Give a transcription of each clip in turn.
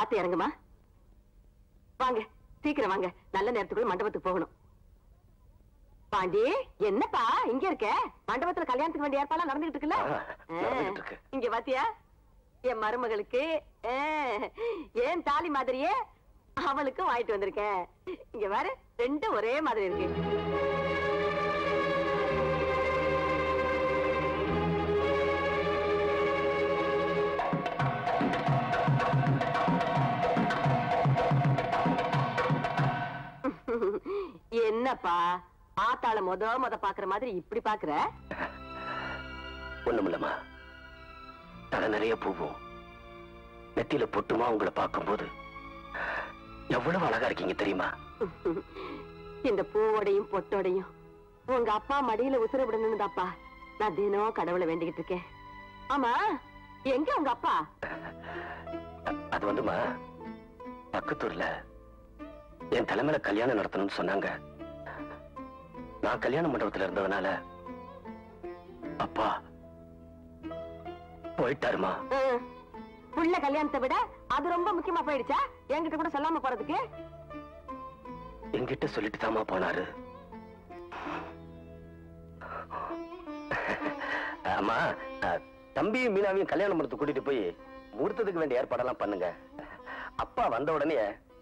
பாத்து இறங்குமா. வாங்க சீக்கிரம் வாங்க, நல்ல நேரத்துக்குள்ள மண்டபத்துக்கு போகணும். பாண்டி என்னப்பா இங்க இருக்க? மண்டபத்துல கல்யாணத்துக்கு வேண்டிய ஏற்பாடு நடந்துகிட்டு இருக்குல்ல? இங்க பாத்தியா என் மருமகளுக்கு ஏன் தாலி மாதிரியே அவளுக்கும் வாங்கிட்டு வந்திருக்கேன். இங்க பாரு, ரெண்டும் ஒரே மாதிரி இருக்கு. என்னப்பா ஆத்தாள முத பாக்குற மாதிரி இப்படி பாக்குற? ஒண்ணுமில்லமா, தலை நிறைய பூவும் நெத்தியில பொட்டுமா உங்களை பார்க்கும்போது எவ்வளவு அழகா இருக்கீங்க தெரியுமா? இந்த பூவோடையும் பொட்டோடையும் உங்க அப்பா மடியில உசுர விடணும்தாப்பா நான் தினம் கடவுளை வேண்டிக்கிட்டு இருக்கேன். ஆமா, எங்க உங்க அப்பா? அது வந்துமா, பக்கத்தூர்ல என் தலைமையில கல்யாணம் நடத்தணும்னு சொன்னாங்க. நான் கல்யாண மண்டபத்துல இருந்ததுனால அப்பா போயிட்டாருமா. புள்ள கல்யாணத்தை விட அது ரொம்ப முக்கியமா போயிடுச்சா? என்கிட்ட கூட சொல்லாம போறதுக்கு? என்கிட்ட சொல்லிட்டு தாமா போனாரு. ஆமா, தம்பியும் மீனாவையும் கல்யாண மண்டபத்துக்கு கூட்டிட்டு போய் முகூர்த்தத்துக்கு வேண்டிய ஏற்பாடெல்லாம் பண்ணுங்க. அப்பா வந்த உடனே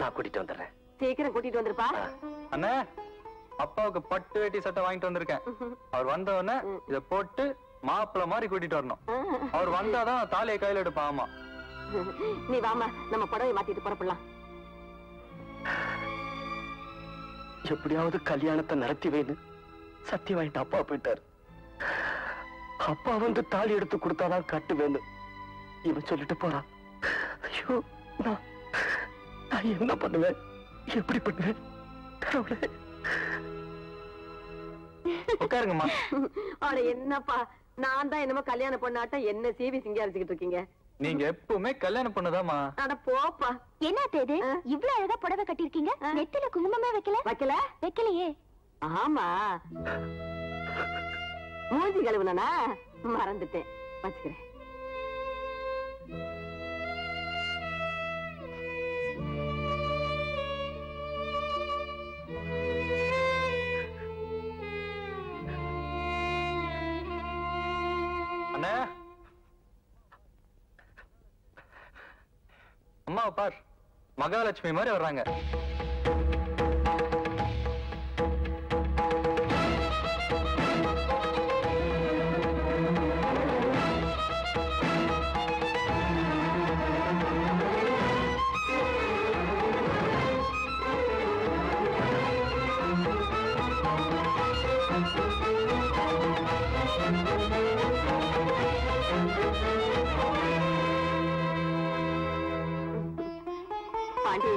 நான் கூட்டிட்டு வந்துடுறேன். சீக்கிரம் கூட்டிட்டு வந்துருப்பா. அண்ணா, அப்பாவுக்கு பட்டு வேட்டி சட்டை வாங்கிட்டு வந்திருக்கேன். அவர் வந்த உடனே இத போட்டு மாப்பிள்ள மாதிரி கூட்டிட்டு வரணும். அவர் வந்தாதான் தாலியை கையில எடுப்பான். ஆமா, நீ வாமா, நம்ம புடவை மாத்திட்டு புறப்படலாம். எப்படியாவது கல்யாணத்தை நடத்தி வைன்னு சத்தியம் வாங்கிட்டு அப்பா போயிட்டாரு. அப்பா வந்து தாலி எடுத்து கொடுத்தாதான் கட்டுவேன்னு இவன் சொல்லிட்டு போறான். ஐயோ, நான் என்ன பண்ணுவேன், எப்படி பண்ணுவேன்? உட்காருங்கம்மா. அட என்னப்பா, நான் தான் என்னமோ கல்யாண பொண்ணாட்டம் என்ன சீவி சிங்காரிச்சுக்கிட்டு இருக்கீங்க. நீங்க எப்பவுமே கல்யாணம் பண்ணதாமா? அட போப்பா. என்ன தேது இவ்ளோ அழகா புடவை கட்டிருக்கீங்க? நெத்தில குங்குமமே வைக்கலையே? ஆமா, மூஞ்சி கழுவுனா மறந்துட்டேன், வச்சுக்கிறேன். அண்ணா, அம்மாவை பார், மகாலட்சுமி மாதிரி வர்றாங்க. பாண்டி,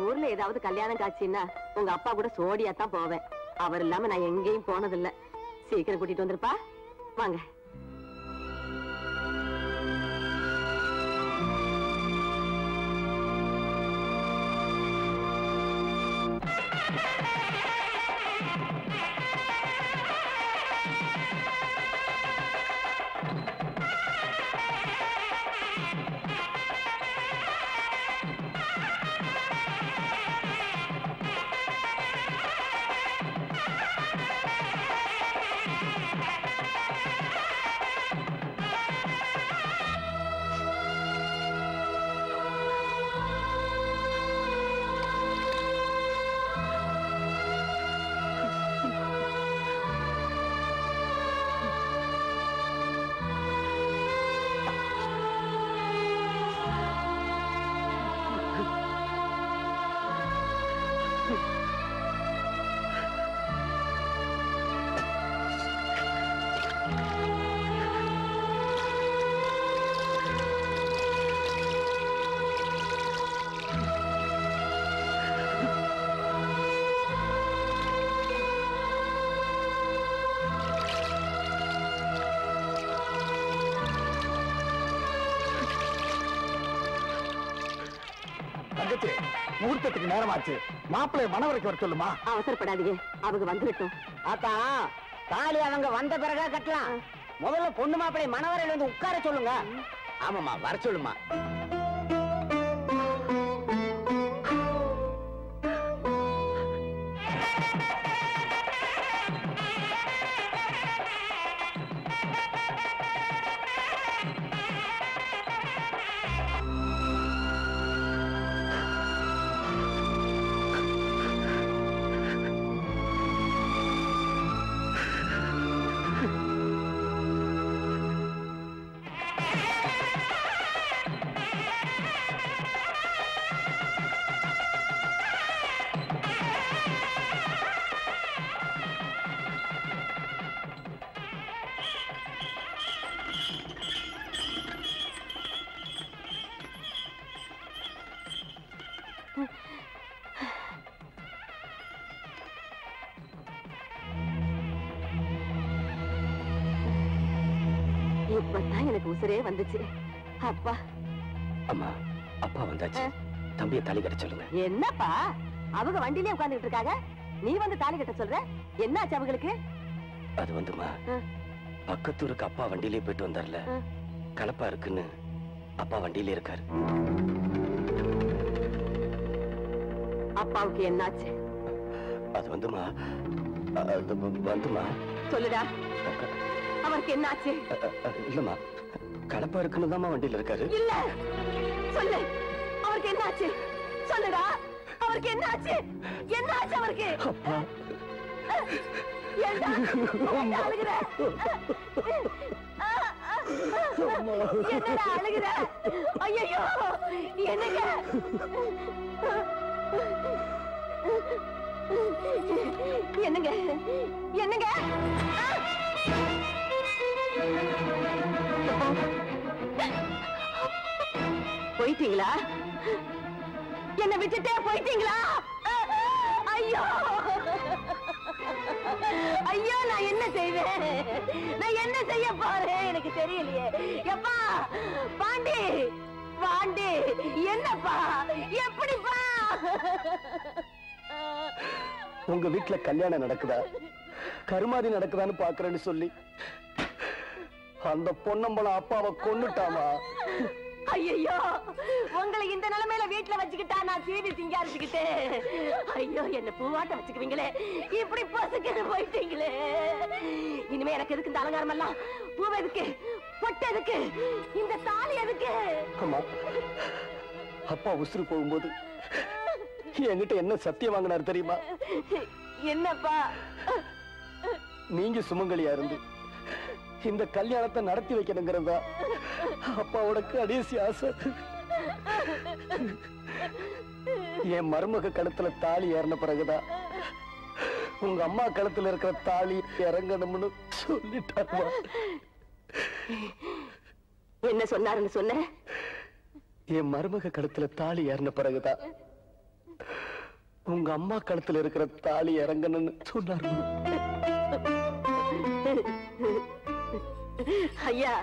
ஊர்ல ஏதாவது கல்யாணம் காட்சின்னா உங்க அப்பா கூட சோடியா தான் போவேன். அவர் இல்லாம நான் எங்கேயும் போனதில்லை. சீக்கிரம் கூட்டிட்டு வந்துருப்பா. வாங்க. முகூர்த்தத்துக்கு நேரமாச்சு, மாப்பிள்ளை மணவரைக்கு வர சொல்லுமா. அவசரப்படாதீங்க, அவங்க வந்துவிட்டோம். ஆத்தா, தாலி அவங்க வந்த பிறகா கட்டலாம். முதல்ல பொண்ணு மாப்பிள்ளை மணவரையில வந்து உட்கார சொல்லுங்க. ஆமாமா, வர சொல்லுமா. இப்பதான் எனக்கு உசுரே வந்துச்சு. அப்பா அம்மா, அப்பா வந்தாச்சு. தம்பியை தாலி கட்ட சொல்லுங்க. என்னப்பா அவங்க வண்டியிலே உட்கார்ந்துட்டு இருக்காங்க, நீ வந்து தாலி கட்ட சொல்ற? என்னாச்சு அவங்களுக்கு? அது வந்துமா, பக்கத்தூருக்கு அப்பா வண்டியிலே போயிட்டு வந்தார்ல, கலப்பா இருக்குன்னு அப்பா வண்டியிலே இருக்காரு. அப்பாவுக்கு என்னாச்சு? அது வந்துமா சொல்லுடா, அவருக்கு என்னாச்சு? இல்லம்மா, கலப்பா இருக்குன்னு தான் வண்டியில இருக்காரு. இல்ல, சொல்லு, அவருக்கு என்னாச்சு? சொல்லுடா, அவருக்கு என்னாச்சு? என்னாச்சு அவருக்கு? ஏண்டா அழுகுற? என்னடா அழுகுற? ஐயோ, என்னங்க என்னங்க என்னங்க? போயிட்டீங்களா? என்ன விட்டுட்டே போயிட்டீங்களா? ஐயோ ஐயோ, நான் என்ன செய்வேன்? நான் என்ன செய்ய போறேன் எனக்கு தெரியலையே. எப்பா பாண்டி, பாண்டி, என்னப்பா, எப்படிப்பா? உங்க வீட்டுல கல்யாணம் நடக்குதா, கருமாதி நடக்குதான்னு பாக்குறேன்னு சொல்லி அந்த பொன்னம்பளம் அப்பாவை கொன்னுட்டாமா. ஐயோ, உங்களை இந்த நிலைமையில வீட்டுல வச்சுக்கிட்டா நான் சீவி சிங்காரிச்சுக்கிட்டு, ஐயோ என்ன பூவாட்ட வச்சுக்குவீங்களே, இப்படி பசுக்கு போயிட்டீங்களே. இனிமே எனக்கு எதுக்கு இந்த அலங்காரம் எல்லாம்? பூவை எதுக்கு, பொட்டு எதுக்கு, இந்த தாலி எதுக்கு? அம்மா, அப்பா உசுறு போகும்போது என்கிட்ட என்ன சத்தியம் வாங்கினார் தெரியுமா? என்னப்பா? நீங்க சுமங்கலியா இருந்து இந்த கல்யாணத்தை நடத்தி வைக்கணுங்கிறதா அப்பாவோட கடைசி ஆசை. என் மருமக கழுத்துல தாலி ஏறின பிறகுதான் உங்க அம்மா கழுத்துல இருக்கிற தாலி இறங்கணும்னு சொல்லிட்டாருமா. என்ன சொன்னாருன்னு சொன்ன? என் மருமக கழுத்துல தாலி ஏறின பிறகுதான் உங்க அம்மா கழுத்துல இருக்கிற தாலி இறங்கணும்னு சொன்னாரு. ஐயா,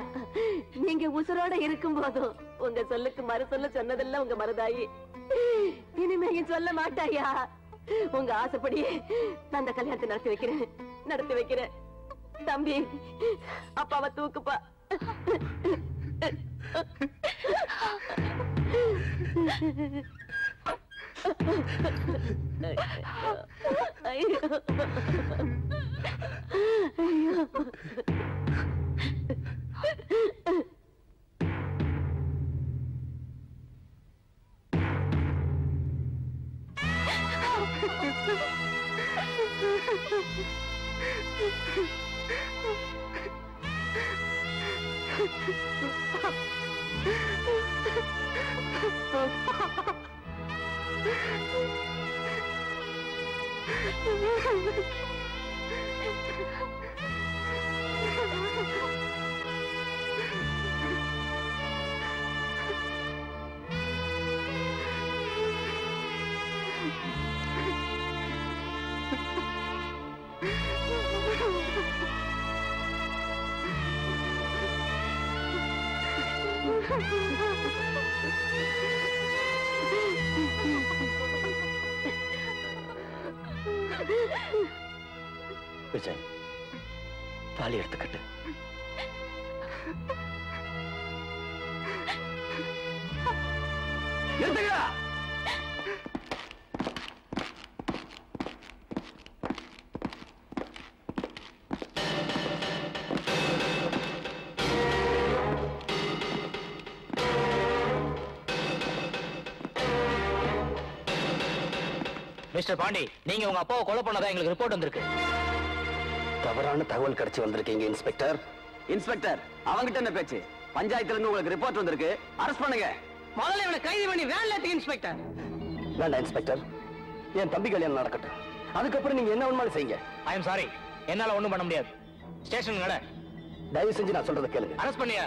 நீங்க உசுரோட இருக்கும் போதும் உங்க சொல்லுக்கு மறு சொல்ல சொன்னதெல்லாம் உங்க மருதாயி. இனிமேயும் சொல்ல மாட்டாயா? உங்க ஆசைப்படி நான் அந்த கல்யாணத்தை நடத்தி வைக்கிறேன். தம்பி, அப்பாவை தூக்குப்பா. ஐயோ ஐயோ, விஜய், தாலி எடுத்துக்கிட்டு எடுத்துக்கா. மிஸ்டர் பாண்டி, நீங்க உங்க அப்பாவை கொலை பண்ணதா எங்களுக்கு ரிப்போர்ட் வந்திருக்கு. தவறான தகவல் கிடைச்சு வந்திருக்கீங்க இன்ஸ்பெக்டர். இன்ஸ்பெக்டர், அவங்கிட்ட என்ன பேச்சு? பஞ்சாயத்துல இருந்து உங்களுக்கு ரிப்போர்ட் வந்திருக்கு, அரெஸ்ட் பண்ணுங்க. முதல்ல இவனை கைது பண்ணி வேன்ல ஏத்துங்க இன்ஸ்பெக்டர். வேண்டாம் இன்ஸ்பெக்டர், என் தம்பி கல்யாணம் நடக்கட்டும், அதுக்கப்புறம் நீங்க என்ன வேணுமாலும் செய்யுங்க. ஐ எம் சாரி, என்னால ஒண்ணும் பண்ண முடியாது. ஸ்டேஷன் நட. தயவு செஞ்சு நான் சொல்றதை கேளுங்க. அரெஸ்ட் பண்ணியா?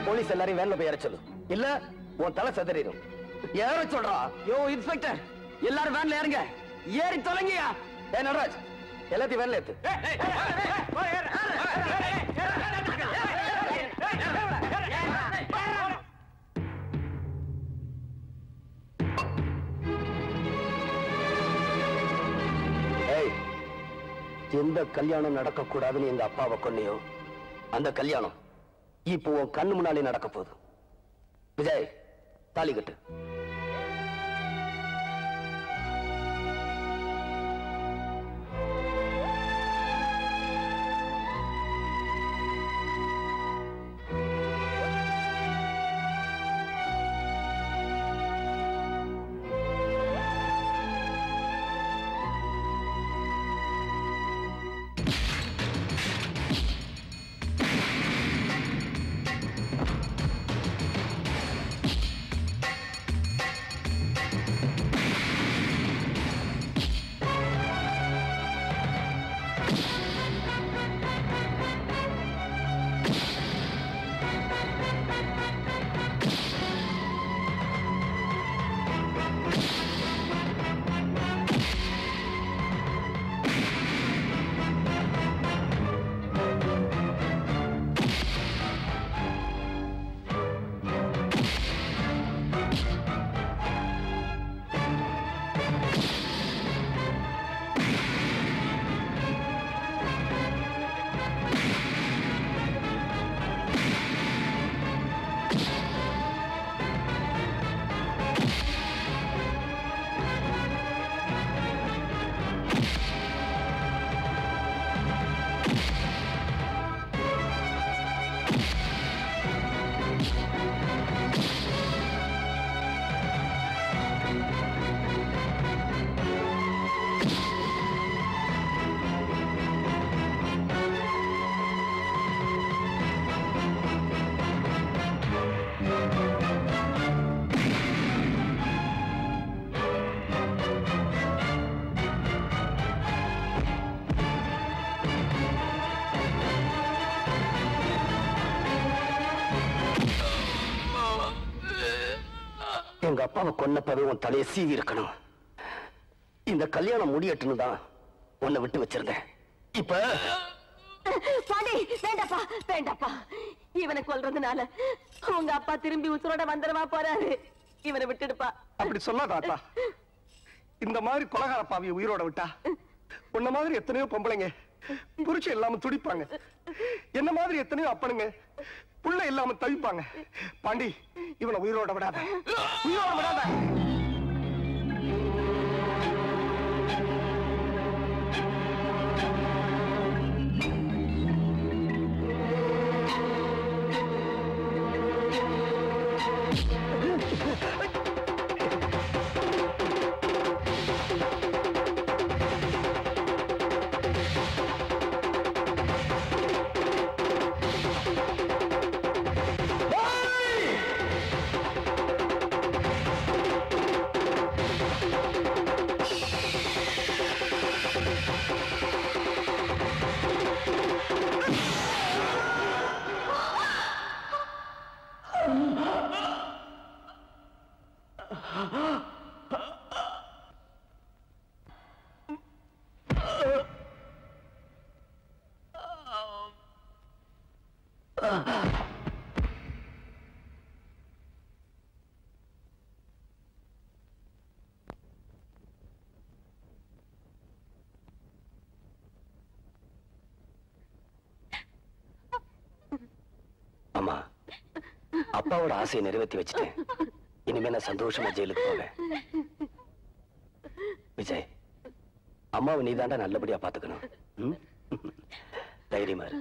போலீஸ் எல்லாரையும் வேன்ல போய் ஏற சொல்லு, இல்ல உன் தலை செதறிடும். ஏற சொல்றா? யோ இன்ஸ்பெக்டர், எல்லாரும் வேன்ல ஏறுங்க, ஏறி தொலைங்கயா. நடராஜ், எல்லாத்தையும் வேலை ஏத்து. எந்த கல்யாணம் நடக்க கூடாதுன்னு எங்க அப்பாவை கொன்னையோ அந்த கல்யாணம் இப்போ உன் கண்ணு முன்னாலே நடக்க போகுது. விஜய், தாலி கட்டு. எங்க அப்பாவை கொன்னப்பவே உன் தலையை சீவி இருக்கணும். இந்த கல்யாணம் முடியட்டுன்னு தான் உன்னை விட்டு வச்சிருந்தேன். இப்ப பாண்டி, வேண்டாப்பா வேண்டாப்பா. இவனை கொல்றதுனால உங்க அப்பா திரும்பி உசுரோட வந்துடவா போறாரு. இவனை விட்டுடுப்பா. அப்படி சொல்லாத ஆத்தா. இந்த மாதிரி கொலகார பாவியை உயிரோட விட்டா உன்ன மாதிரி எத்தனையோ பொம்பளைங்க புருஷன் இல்லாம துடிப்பாங்க. என்ன மாதிரி எத்தனையோ அப்பனுங்க புள்ள இல்லாம தவிப்பாங்க. பாண்டி, இவனை உயிரோட விடாத, உயிரோட விடாத. அம்மா, அப்பாவோட ஆசையை நிறைவேற்றி வச்சுட்டேன். இனிமே நான் சந்தோஷமா ஜெயிலுக்கு போவேன். விஜய், அம்மாவை நீதாண்டா நல்லபடியா பாத்துக்கணும். தைரியமா இரு.